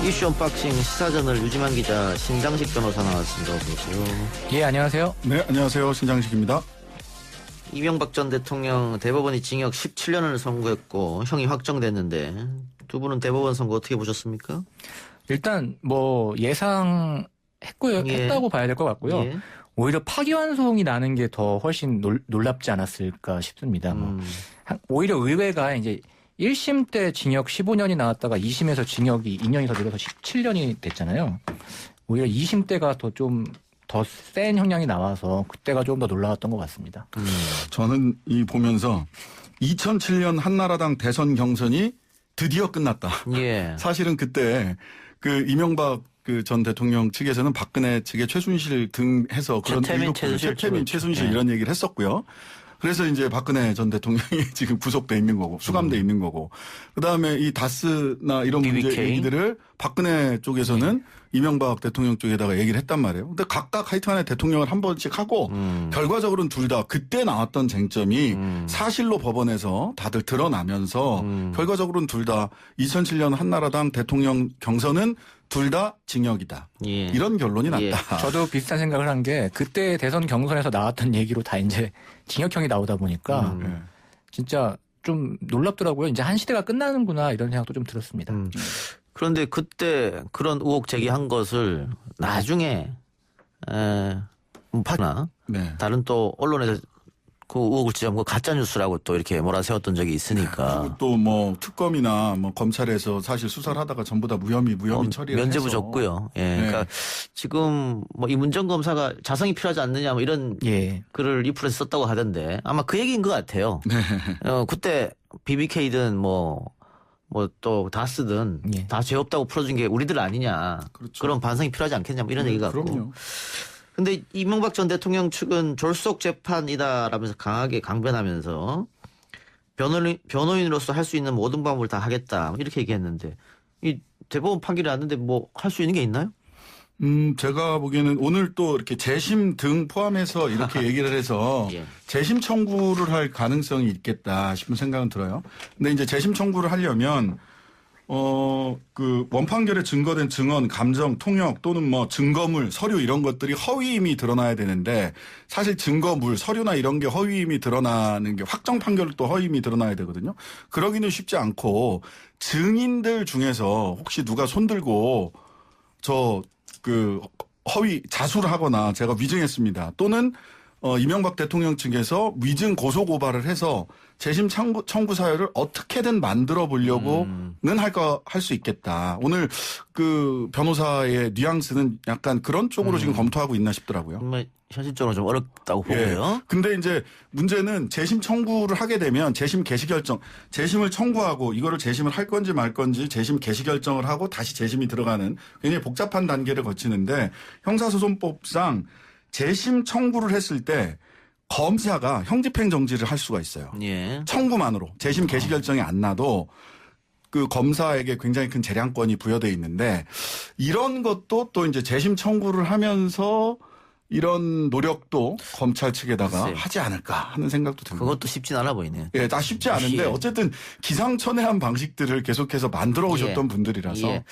이슈 언박싱 시사전을 유지만 기자, 신장식 변호사 나왔습니다. 어서 오세요. 예, 안녕하세요. 네, 안녕하세요. 신장식입니다. 이명박 전 대통령 대법원이 징역 17년을 선고했고 형이 확정됐는데 두 분은 대법원 선고 어떻게 보셨습니까? 일단 뭐 예상했고요. 예. 했다고 봐야 될 것 같고요. 예. 오히려 파기환송이 나는 게 더 훨씬 놀랍지 않았을까 싶습니다. 오히려 의회가 이제 1심 때 징역 15년이 나왔다가 2심에서 징역이 2년이 더 늘어서 17년이 됐잖아요. 오히려 2심 때가 더 센 형량이 나와서 그때가 좀 더 놀라웠던 것 같습니다. 저는 이 보면서 2007년 한나라당 대선 경선이 드디어 끝났다. 예. 사실은 그때 그 이명박 그 전 대통령 측에서는 박근혜 측에 최순실 등 해서 그런 최태민, 최순실 예. 이런 얘기를 했었고요. 그래서 이제 박근혜 전 대통령이 지금 구속돼 있는 거고 수감돼 있는 거고 그다음에 이 다스나 이런 문제 BBK. 얘기들을 박근혜 쪽에서는 이명박 대통령 쪽에다가 얘기를 했단 말이에요. 근데 각각 하여튼간에 대통령을 한 번씩 하고 결과적으로는 둘 다 그때 나왔던 쟁점이 사실로 법원에서 다들 드러나면서 결과적으로는 둘 다 2007년 한나라당 대통령 경선은 둘 다 징역이다. 예. 이런 결론이 났다. 예. 저도 비슷한 생각을 한 게 그때 대선 경선에서 나왔던 얘기로 다 이제 징역형이 나오다 보니까 네. 진짜 좀 놀랍더라고요. 이제 한 시대가 끝나는구나 이런 생각도 좀 들었습니다. 그런데 그때 그런 의혹 제기한 것을 나중에 파나 네. 다른 또 언론에서 그 의혹을 지적한 거 가짜 뉴스라고 또 이렇게 몰아세웠던 적이 있으니까. 그리고 또 뭐 특검이나 뭐 검찰에서 사실 수사를 하다가 전부 다 무혐의 처리를 면죄부 해서. 줬고요. 예. 네. 그러니까 지금 뭐 이문정 검사가 자성이 필요하지 않느냐 뭐 이런 예. 글을 리플에서 썼다고 하던데 아마 그 얘기인 것 같아요. 네. 그때 BBK든 뭐 또 다스든 예. 다 죄 없다고 풀어준 게 우리들 아니냐. 그렇죠. 그런 반성이 필요하지 않겠냐 뭐 이런 얘기 같고. 그럼요. 근데 이명박 전 대통령 측은 졸속 재판이다라면서 강하게 강변하면서 변호인으로서 할 수 있는 모든 방법을 다 하겠다 뭐 이렇게 얘기했는데 이 대법원 판결이 났는데 뭐 할 수 있는 게 있나요? 제가 보기에는 오늘 또 이렇게 재심 등 포함해서 이렇게 얘기를 해서 예. 재심 청구를 할 가능성이 있겠다 싶은 생각은 들어요. 근데 이제 재심 청구를 하려면 그 원판결에 증거된 증언, 감정, 통역 또는 뭐 증거물, 서류 이런 것들이 허위임이 드러나야 되는데 사실 증거물, 서류나 이런 게 허위임이 드러나는 게 확정 판결도 허위임이 드러나야 되거든요. 그러기는 쉽지 않고 증인들 중에서 혹시 누가 손들고 그 허위 자수를 하거나 제가 위증했습니다. 또는 이명박 대통령 측에서 위증 고소 고발을 해서 재심 청구 사유를 어떻게든 만들어 보려고는 할 수 있겠다. 오늘 그 변호사의 뉘앙스는 약간 그런 쪽으로 지금 검토하고 있나 싶더라고요. 정말 현실적으로 좀 어렵다고 보고요. 근데 이제 문제는 재심 청구를 하게 되면 재심 개시 결정, 재심을 청구하고 이거를 재심을 할 건지 말 건지 재심 개시 결정을 하고 다시 재심이 들어가는 굉장히 복잡한 단계를 거치는데 형사소송법상 재심 청구를 했을 때 검사가 형집행 정지를 할 수가 있어요. 예. 청구만으로 재심 개시 결정이 안 나도 그 검사에게 굉장히 큰 재량권이 부여돼 있는데 이런 것도 또 이제 재심 청구를 하면서 이런 노력도 검찰 측에다가 글쎄요. 하지 않을까 하는 생각도 듭니다. 그것도 쉽진 않아 보이네요. 예, 다 쉽지 않은데 예. 어쨌든 기상천외한 방식들을 계속해서 만들어 오셨던 예. 분들이라서. 예.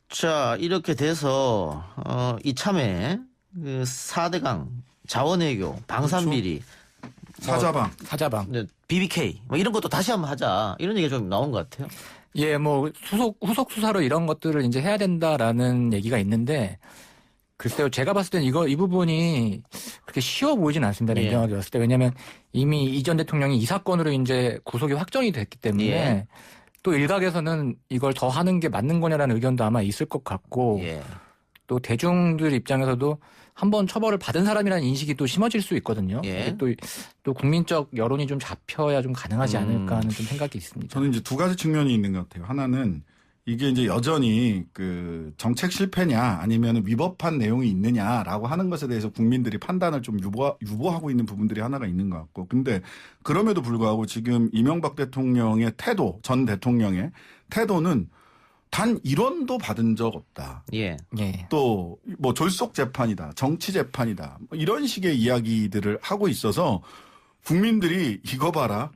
자, 이렇게 돼서 이참에 그 4대강, 자원외교, 방산비리, 사자방. 사자방. BBK 뭐 이런 것도 다시 한번 하자 이런 얘기가 좀 나온 것 같아요. 예, 뭐 후속 수사로 이런 것들을 이제 해야 된다라는 얘기가 있는데 글쎄요, 제가 봤을 땐 이 부분이 그렇게 쉬워 보이진 않습니다. 예. 냉정하게 봤을 때. 왜냐하면 이미 이 전 대통령이 이 사건으로 이제 구속이 확정이 됐기 때문에 예. 또 일각에서는 이걸 더 하는 게 맞는 거냐라는 의견도 아마 있을 것 같고 예. 또 대중들 입장에서도 한번 처벌을 받은 사람이라는 인식이 또 심어질 수 있거든요. 예. 또 국민적 여론이 좀 잡혀야 좀 가능하지 않을까 하는 좀 생각이 있습니다. 저는 이제 두 가지 측면이 있는 것 같아요. 하나는 이게 이제 여전히 그 정책 실패냐 아니면 위법한 내용이 있느냐라고 하는 것에 대해서 국민들이 판단을 좀 유보하고 있는 부분들이 하나가 있는 것 같고. 근데 그럼에도 불구하고 지금 이명박 대통령의 태도, 전 대통령의 태도는 단 1원도 받은 적 없다. 예. 예. 또 뭐 졸속 재판이다. 정치 재판이다. 뭐 이런 식의 이야기들을 하고 있어서 국민들이 이거 봐라.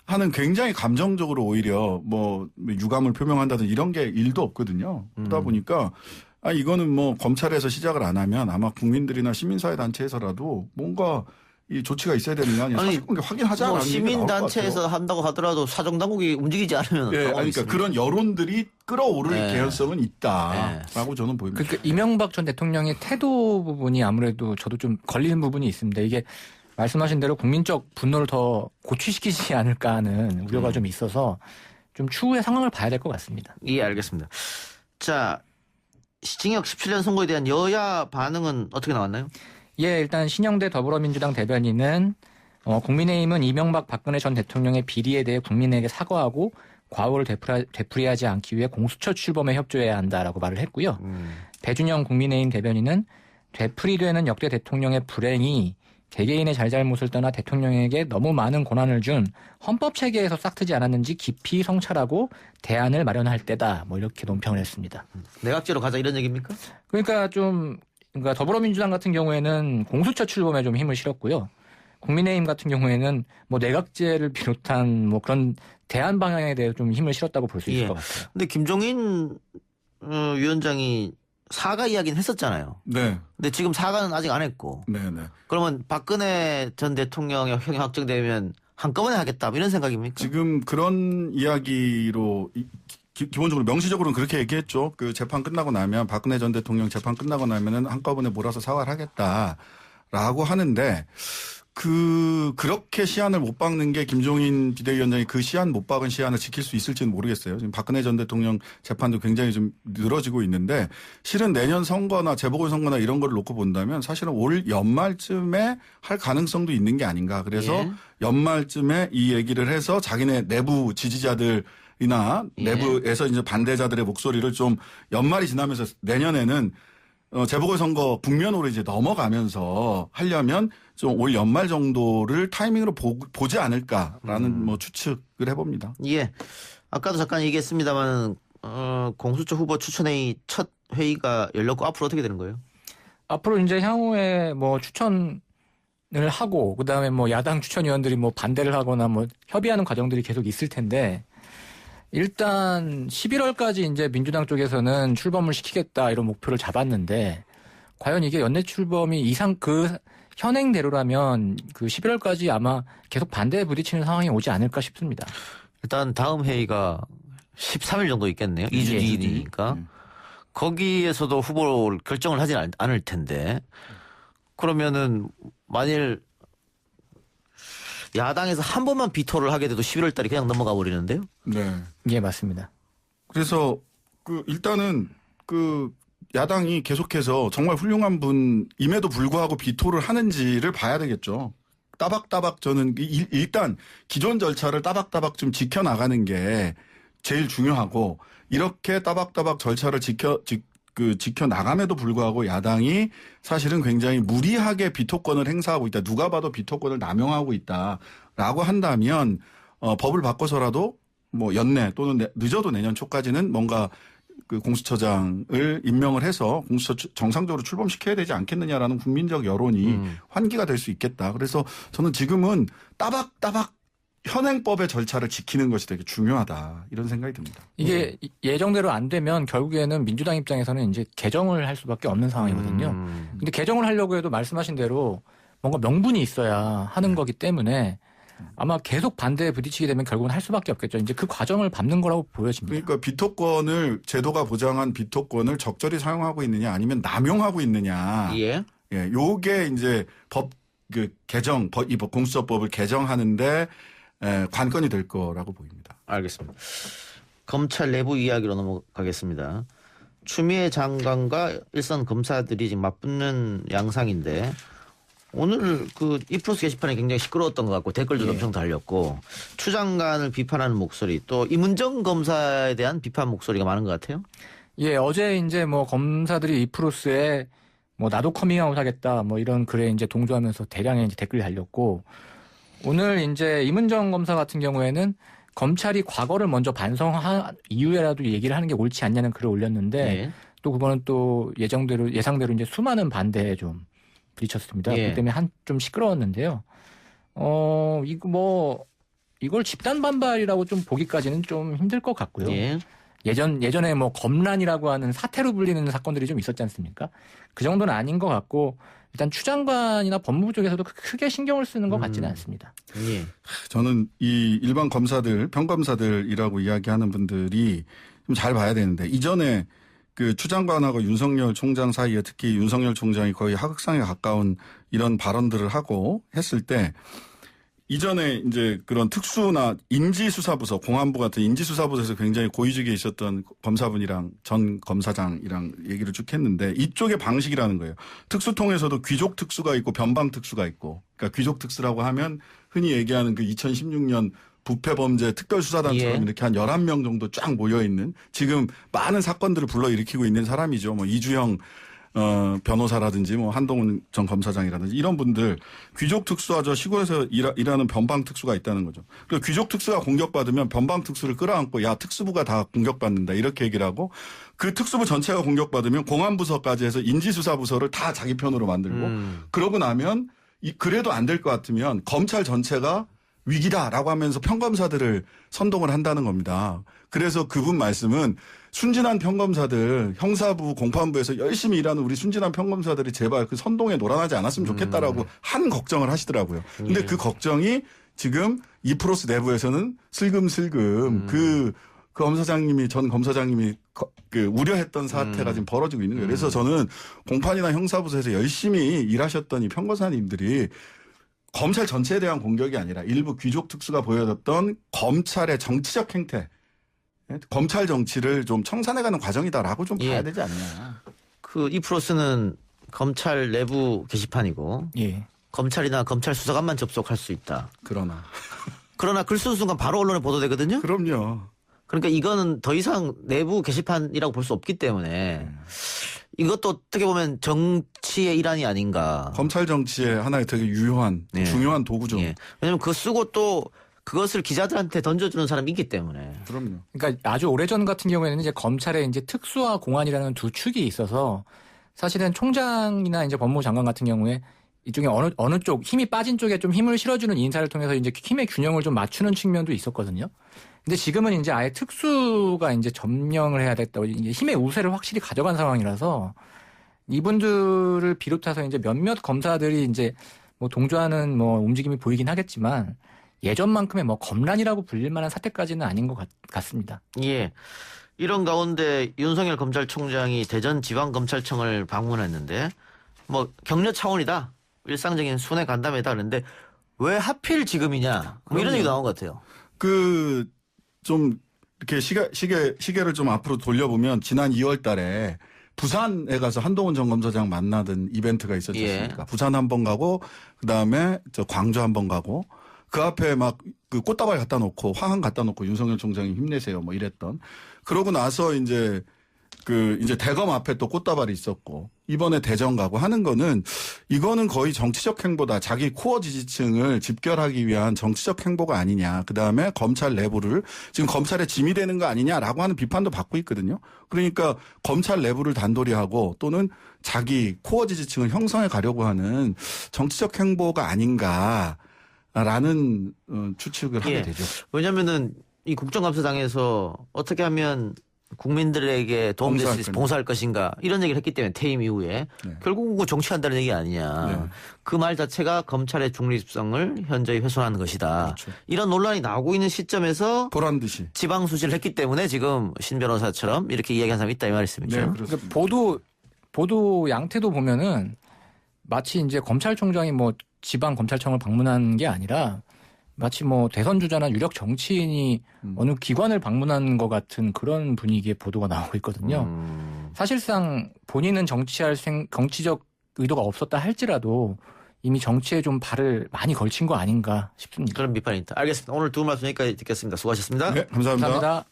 하는 굉장히 감정적으로 오히려 뭐 유감을 표명한다든 이런 게 일도 없거든요. 그러다 보니까 이거는 뭐 검찰에서 시작을 안 하면 아마 국민들이나 시민사회 단체에서라도 뭔가 이 조치가 있어야 되는 거 아니에요? 사실관계 확인하자. 뭐 시민단체에서 한다고 하더라도 사정당국이 움직이지 않으면 그러니까 그런 여론들이 끌어오를 개연성은 있다라고 저는 보입니다. 그러니까 이명박 전 대통령의 태도 부분이 아무래도 저도 좀 걸리는 부분이 있습니다. 이게 말씀하신 대로 국민적 분노를 더 고취시키지 않을까 하는 우려가 좀 있어서 좀 추후의 상황을 봐야 될 것 같습니다. 예, 알겠습니다. 자, 징역 17년 선고에 대한 여야 반응은 어떻게 나왔나요? 예, 일단 신영대 더불어민주당 대변인은 국민의힘은 이명박 박근혜 전 대통령의 비리에 대해 국민에게 사과하고 과오를 되풀이하지 않기 위해 공수처 출범에 협조해야 한다라고 말을 했고요. 배준영 국민의힘 대변인은 되풀이되는 역대 대통령의 불행이 개개인의 잘잘못을 떠나 대통령에게 너무 많은 고난을 준 헌법 체계에서 싹트지 않았는지 깊이 성찰하고 대안을 마련할 때다. 뭐 이렇게 논평을 했습니다. 내각제로 가자 이런 얘기입니까? 그러니까 더불어민주당 같은 경우에는 공수처 출범에 좀 힘을 실었고요. 국민의힘 같은 경우에는 뭐 내각제를 비롯한 뭐 그런 대안 방향에 대해 좀 힘을 실었다고 볼 수 있을 것 같아요. 근데 김종인 위원장이 사과 이야기는 했었잖아요. 네. 근데 지금 사과는 아직 안 했고. 네. 그러면 박근혜 전 대통령의 형이 확정되면 한꺼번에 하겠다 이런 생각입니까? 지금 그런 이야기로 기본적으로 명시적으로는 그렇게 얘기했죠. 그 재판 끝나고 나면 박근혜 전 대통령 재판 끝나고 나면은 한꺼번에 몰아서 사과를 하겠다라고 하는데 그렇게 시한을 못 박는 게 김종인 비대위원장이 그 시한 못 박은 시한을 지킬 수 있을지는 모르겠어요. 지금 박근혜 전 대통령 재판도 굉장히 좀 늘어지고 있는데 실은 내년 선거나 재보궐선거나 이런 걸 놓고 본다면 사실은 올 연말쯤에 할 가능성도 있는 게 아닌가. 그래서 연말쯤에 이 얘기를 해서 자기네 내부 지지자들이나 내부에서 이제 반대자들의 목소리를 좀 연말이 지나면서 내년에는 재보궐선거 국면으로 이제 넘어가면서 하려면 좀 올 연말 정도를 타이밍으로 보지 않을까라는 뭐 추측을 해봅니다. 예. 아까도 잠깐 얘기했습니다만 공수처 후보 추천회의 첫 회의가 열렸고 앞으로 어떻게 되는 거예요? 앞으로 이제 향후에 뭐 추천을 하고 그다음에 뭐 야당 추천위원들이 뭐 반대를 하거나 뭐 협의하는 과정들이 계속 있을 텐데 일단 11월까지 이제 민주당 쪽에서는 출범을 시키겠다 이런 목표를 잡았는데 과연 이게 연내 출범이 그 현행대로라면 그 11월까지 아마 계속 반대에 부딪히는 상황이 오지 않을까 싶습니다. 일단 다음 회의가 13일 정도 있겠네요. 2주 뒤니까. 거기에서도 후보를 결정을 하진 않을 텐데 그러면은 만일 야당에서 한 번만 비토를 하게 돼도 11월 달이 그냥 넘어가 버리는데요? 네. 예, 맞습니다. 그래서 일단은 야당이 계속해서 정말 훌륭한 분임에도 불구하고 비토를 하는지를 봐야 되겠죠. 따박따박 저는 일단 기존 절차를 따박따박 좀 지켜나가는 게 제일 중요하고 이렇게 따박따박 절차를 지켜나감에도 불구하고 야당이 사실은 굉장히 무리하게 비토권을 행사하고 있다. 누가 봐도 비토권을 남용하고 있다라고 한다면 법을 바꿔서라도 뭐 연내 또는 늦어도 내년 초까지는 뭔가 그 공수처장을 임명을 해서 공수처 정상적으로 출범시켜야 되지 않겠느냐라는 국민적 여론이 환기가 될 수 있겠다. 그래서 저는 지금은 따박따박 현행법의 절차를 지키는 것이 되게 중요하다. 이런 생각이 듭니다. 이게 예정대로 안 되면 결국에는 민주당 입장에서는 이제 개정을 할 수밖에 없는 상황이거든요. 근데 개정을 하려고 해도 말씀하신 대로 뭔가 명분이 있어야 하는 거기 때문에 아마 계속 반대에 부딪히게 되면 결국은 할 수밖에 없겠죠. 이제 그 과정을 밟는 거라고 보여집니다. 그러니까 비토권을 제도가 보장한 비토권을 적절히 사용하고 있느냐 아니면 남용하고 있느냐. 예. 예, 요게 이제 이 공수처법을 개정하는데 관건이 될 거라고 보입니다. 알겠습니다. 검찰 내부 이야기로 넘어가겠습니다. 추미애 장관과 일선 검사들이 지금 맞붙는 양상인데 오늘 이프로스 게시판이 굉장히 시끄러웠던 것 같고 댓글도 엄청 달렸고 추 장관을 비판하는 목소리 또 이문정 검사에 대한 비판 목소리가 많은 것 같아요. 예, 어제 이제 뭐 검사들이 이프로스에 뭐 나도 커밍아웃 하겠다 뭐 이런 글에 이제 동조하면서 대량의 이제 댓글이 달렸고 오늘 이제 이문정 검사 같은 경우에는 검찰이 과거를 먼저 반성한 이후에라도 얘기를 하는 게 옳지 않냐는 글을 올렸는데 또 그거는 또 예상대로 이제 수많은 반대에 좀 부딪혔습니다. 그 때문에 좀 시끄러웠는데요. 이거 뭐 이걸 집단 반발이라고 좀 보기까지는 좀 힘들 것 같고요. 예. 예전에 뭐 검란이라고 하는 사태로 불리는 사건들이 좀 있었지 않습니까? 그 정도는 아닌 것 같고 일단 추 장관이나 법무부 쪽에서도 크게 신경을 쓰는 것 같지는 않습니다. 예. 저는 이 일반 검사들, 평검사들이라고 이야기하는 분들이 좀 잘 봐야 되는데 이전에 그 추 장관하고 윤석열 총장 사이에 특히 윤석열 총장이 거의 하극상에 가까운 이런 발언들을 하고 했을 때 이전에 이제 그런 특수나 인지수사부서, 공안부 같은 인지수사부서에서 굉장히 고위직에 있었던 검사분이랑 전 검사장이랑 얘기를 쭉 했는데 이쪽의 방식이라는 거예요. 특수통에서도 귀족 특수가 있고 변방 특수가 있고, 그러니까 귀족 특수라고 하면 흔히 얘기하는 그 2016년 부패범죄 특별수사단처럼 예. 이렇게 한 11명 정도 쫙 모여있는 지금 많은 사건들을 불러일으키고 있는 사람이죠. 뭐 이주영 변호사라든지 뭐 한동훈 전 검사장이라든지 이런 분들 귀족 특수와 저 시골에서 일하는 변방 특수가 있다는 거죠. 그리고 귀족 특수가 공격받으면 변방 특수를 끌어안고 야 특수부가 다 공격받는다 이렇게 얘기를 하고 그 특수부 전체가 공격받으면 공안부서까지 해서 인지수사부서를 다 자기 편으로 만들고 그러고 나면 그래도 안 될 것 같으면 검찰 전체가 위기다라고 하면서 평검사들을 선동을 한다는 겁니다. 그래서 그분 말씀은 순진한 평검사들, 형사부, 공판부에서 열심히 일하는 우리 순진한 평검사들이 제발 그 선동에 놀아나지 않았으면 좋겠다라고 한 걱정을 하시더라고요. 근데 그 걱정이 지금 이프로스 내부에서는 슬금슬금 그 검사장님이 전 검사장님이 그 우려했던 사태가 지금 벌어지고 있는 거예요. 그래서 저는 공판이나 형사부서에서 열심히 일하셨던 이 평검사님들이 검찰 전체에 대한 공격이 아니라 일부 귀족 특수가 보여줬던 검찰의 정치적 행태, 검찰 정치를 좀 청산해가는 과정이다라고 좀 봐야 되지 않냐. 그 이프로스는 검찰 내부 게시판이고 예. 검찰이나 검찰 수사관만 접속할 수 있다. 그러나 글 쓰는 순간 바로 언론에 보도되거든요. 그럼요. 그러니까 이거는 더 이상 내부 게시판이라고 볼 수 없기 때문에 이것도 어떻게 보면 정치의 일환이 아닌가. 검찰 정치의 하나의 되게 유효한 네. 중요한 도구죠. 예. 왜냐하면 그거 쓰고 또 그것을 기자들한테 던져주는 사람이 있기 때문에. 그럼요. 그러니까 아주 오래전 같은 경우에는 이제 검찰에 이제 특수와 공안이라는 두 축이 있어서 사실은 총장이나 이제 법무부 장관 같은 경우에 이쪽에 어느 쪽 힘이 빠진 쪽에 좀 힘을 실어주는 인사를 통해서 이제 힘의 균형을 좀 맞추는 측면도 있었거든요. 근데 지금은 이제 아예 특수가 이제 점령을 해야 됐다고 이제 힘의 우세를 확실히 가져간 상황이라서 이분들을 비롯해서 이제 몇몇 검사들이 이제 뭐 동조하는 뭐 움직임이 보이긴 하겠지만 예전만큼의 뭐 검란이라고 불릴 만한 사태까지는 아닌 것 같습니다. 예. 이런 가운데 윤석열 검찰총장이 대전지방검찰청을 방문했는데 뭐 격려 차원이다. 일상적인 순회 간담회다 그랬는데 왜 하필 지금이냐. 뭐 이런 얘기 나온 것 같아요. 좀 이렇게 시계를 좀 앞으로 돌려보면 지난 2월 달에 부산에 가서 한동훈 전 검사장 만나던 이벤트가 있었지 않습니까? 예. 부산 한 번 가고 그다음에 저 광주 한 번 가고 그 앞에 막 그 꽃다발 갖다 놓고 화환 갖다 놓고 윤석열 총장이 힘내세요 뭐 이랬던. 그러고 나서 이제 대검 앞에 또 꽃다발이 있었고 이번에 대전 가고 하는 거는 이거는 거의 정치적 행보다. 자기 코어 지지층을 집결하기 위한 정치적 행보가 아니냐. 그다음에 검찰 내부를 지금 검찰에 짐이 되는 거 아니냐라고 하는 비판도 받고 있거든요. 그러니까 검찰 내부를 단돌이 하고 또는 자기 코어 지지층을 형성해 가려고 하는 정치적 행보가 아닌가라는 추측을 하게 되죠. 왜냐면은 이 국정감사장에서 어떻게 하면 국민들에게 도움될 수 봉사할 것인가 이런 얘기를 했기 때문에 퇴임 이후에 결국은 정치한다는 얘기 아니냐. 네. 그 말 자체가 검찰의 중립성을 현저히 훼손하는 것이다. 그렇죠. 이런 논란이 나오고 있는 시점에서 보란 듯이. 지방 수지를 했기 때문에 지금 신 변호사처럼 이렇게 이야기한 사람이 있다 이 말씀이죠. 네, 그러니까 그렇습니다. 보도 양태도 보면은 마치 이제 검찰총장이 뭐 지방 검찰청을 방문한 게 아니라 마치 뭐 대선 주자나 유력 정치인이 어느 기관을 방문한 것 같은 그런 분위기의 보도가 나오고 있거든요. 사실상 본인은 정치적 의도가 없었다 할지라도 이미 정치에 좀 발을 많이 걸친 거 아닌가 싶습니다. 그런 비판이 있다. 알겠습니다. 오늘 두 분 말씀 여기까지 듣겠습니다. 수고하셨습니다. 네, 감사합니다. 감사합니다.